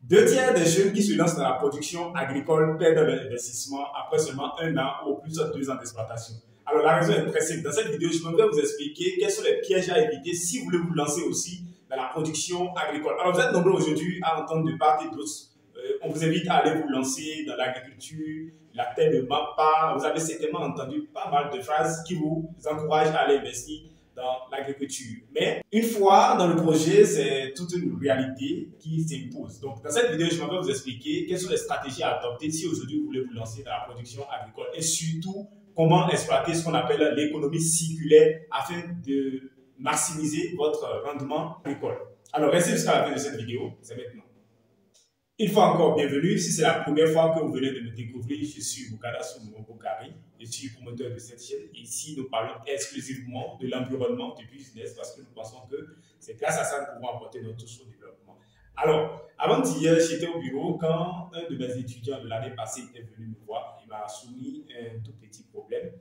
Deux tiers des jeunes qui se lancent dans la production agricole perdent leur investissement après seulement 1 an ou au plus de 2 ans d'exploitation. Alors la raison est très simple. Dans cette vidéo, je vais vous expliquer quels sont les pièges à éviter si vous voulez vous lancer aussi dans la production agricole. Alors vous êtes nombreux aujourd'hui à entendre de part et d'autre. On vous invite à aller vous lancer dans l'agriculture, la terre ne ment pas. Vous avez certainement entendu pas mal de phrases qui vous encouragent à aller investir dans l'agriculture. Mais une fois dans le projet, c'est toute une réalité qui s'impose. Donc, dans cette vidéo, je vais vous expliquer quelles sont les stratégies à adopter si aujourd'hui vous voulez vous lancer dans la production agricole et surtout comment exploiter ce qu'on appelle l'économie circulaire afin de maximiser votre rendement agricole. Alors, restez jusqu'à la fin de cette vidéo, c'est maintenant. Une fois encore, bienvenue. Si c'est la première fois que vous venez de me découvrir, je suis Bukada Boukari. Je suis promoteur de cette chaîne. Ici, nous parlons exclusivement de l'environnement, du business, parce que nous pensons que c'est grâce à ça que nous pouvons apporter notre touche au développement. Alors, avant d'hier, j'étais au bureau quand un de mes étudiants de l'année passée était venu me voir. Il m'a soumis un tout petit problème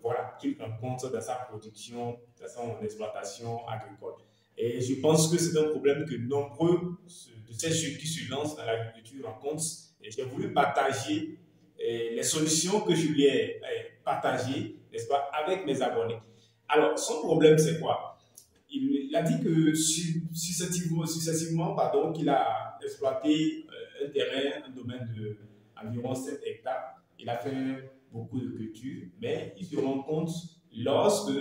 voilà, qu'il rencontre dans sa production, dans son exploitation agricole. Et je pense que c'est un problème que nombreux de ces jeunes qui se lancent dans l'agriculture rencontrent. Et j'ai voulu partager les solutions que je lui ai partagées, n'est-ce pas, avec mes abonnés. Alors, son problème, c'est quoi? Il a dit que successivement, pardon, qu'il a exploité un terrain, un domaine d'environ 7 hectares. Il a fait beaucoup de cultures, mais il se rend compte lorsque,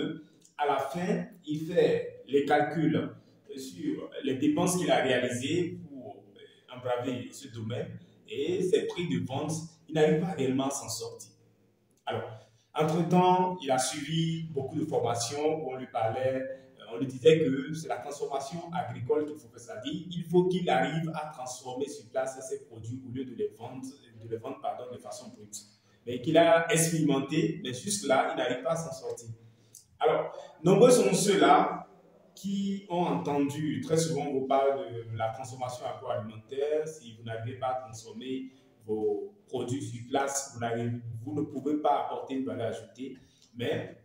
à la fin, il fait les calculs sur les dépenses qu'il a réalisées pour embraver ce domaine et ses prix de vente, il n'arrive pas réellement à s'en sortir. Alors, entre-temps, il a suivi beaucoup de formations où on lui parlait, on lui disait que c'est la transformation agricole qu'il faut faire, c'est-à-dire il faut qu'il arrive à transformer sur place ses produits au lieu de les vendre, de façon brute. Mais qu'il a expérimenté, mais jusque-là, il n'arrive pas à s'en sortir. Alors, nombreux sont ceux-là qui ont entendu, très souvent, on vous parle de la transformation agroalimentaire. Si vous n'arrivez pas à transformer vos produits sur place, vous ne pouvez pas apporter une valeur ajoutée. Mais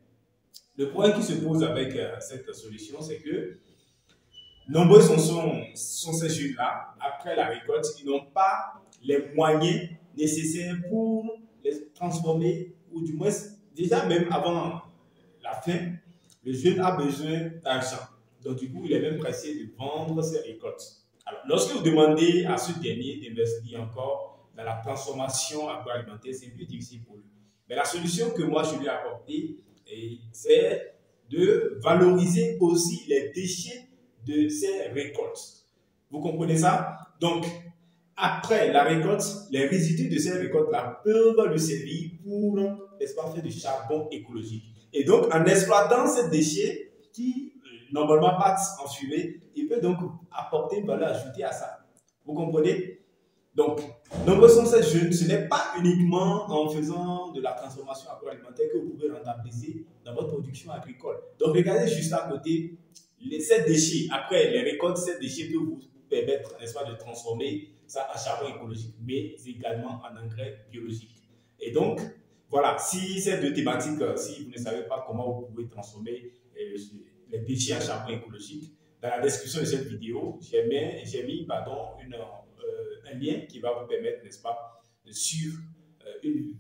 le problème qui se pose avec cette solution, c'est que nombreux sont ces jeunes-là, après la récolte, ils n'ont pas les moyens nécessaires pour les transformer, ou du moins, déjà même avant la fin, le jeune a besoin d'argent. Donc, du coup, il est même pressé de vendre ses récoltes. Alors, lorsque vous demandez à ce dernier d'investir encore dans la transformation agroalimentaire, c'est plus difficile pour lui. Mais la solution que moi, je lui ai apportée, c'est de valoriser aussi les déchets de ses récoltes. Vous comprenez ça? Donc, après la récolte, les résidus de ces récoltes-là peuvent lui servir pour, n'est-ce pas, faire du charbon écologique. Et donc, en exploitant ces déchets qui, normalement, partent en fumée, il peut donc apporter une valeur ajoutée à ça. Vous comprenez? Donc, nombreux sont ces jeunes, ce n'est pas uniquement en faisant de la transformation agroalimentaire que vous pouvez rentabiliser dans votre production agricole. Donc, regardez juste à côté, ces déchets, après les récoltes, ces déchets peuvent vous permettre, n'est-ce pas, de transformer ça en charbon écologique, mais également en engrais biologique. Et donc, voilà, si ces deux thématiques, si vous ne savez pas comment vous pouvez transformer les déchets en charbon écologique, dans la description de cette vidéo, j'ai mis un lien qui va vous permettre, n'est-ce pas, de suivre une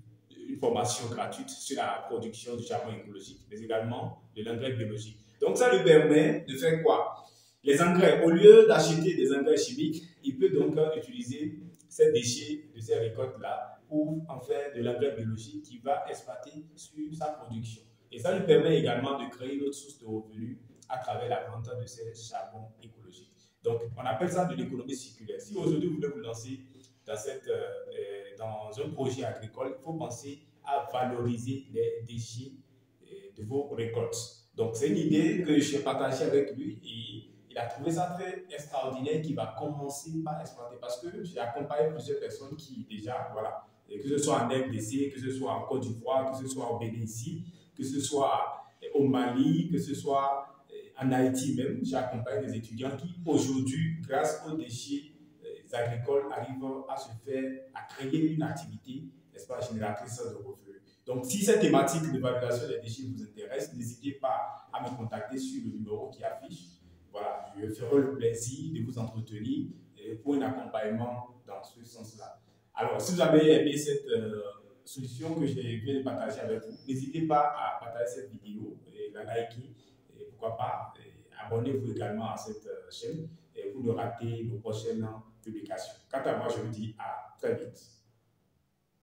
formation gratuite sur la production du charbon écologique, mais également de l'engrais biologique. Donc, ça lui permet de faire quoi? Les engrais, au lieu d'acheter des engrais chimiques, il peut donc utiliser ces déchets de ces récoltes-là pour en faire de l'engrais biologique qui va exploiter sur sa production. Et ça lui permet également de créer une autre source de revenus à travers la vente de ces charbons écologiques. Donc, on appelle ça de l'économie circulaire. Si aujourd'hui vous voulez vous lancer dans un projet agricole, il faut penser à valoriser les déchets de vos récoltes. Donc, c'est une idée que j'ai partagée avec lui et il a trouvé ça très extraordinaire qu'il va commencer par exploiter parce que j'ai accompagné plusieurs personnes qui déjà, voilà, que ce soit en RDC, que ce soit en Côte d'Ivoire, que ce soit au Bénin ici, que ce soit au Mali, que ce soit en Haïti même, j'ai accompagné des étudiants qui aujourd'hui, grâce aux déchets agricoles, arrivent à se faire, à créer une activité, n'est-ce pas, génératrice de revenus. Donc, si cette thématique de valorisation des déchets vous intéresse, n'hésitez pas à me contacter sur le numéro qui affiche. Voilà, je ferai le plaisir de vous entretenir pour un accompagnement dans ce sens-là. Alors, si vous avez aimé cette solution que je viens de partager avec vous, n'hésitez pas à partager cette vidéo et la liker. Et pourquoi pas, abonnez-vous également à cette chaîne et vous ne ratez nos prochaines publications. Quant à moi, je vous dis à très vite.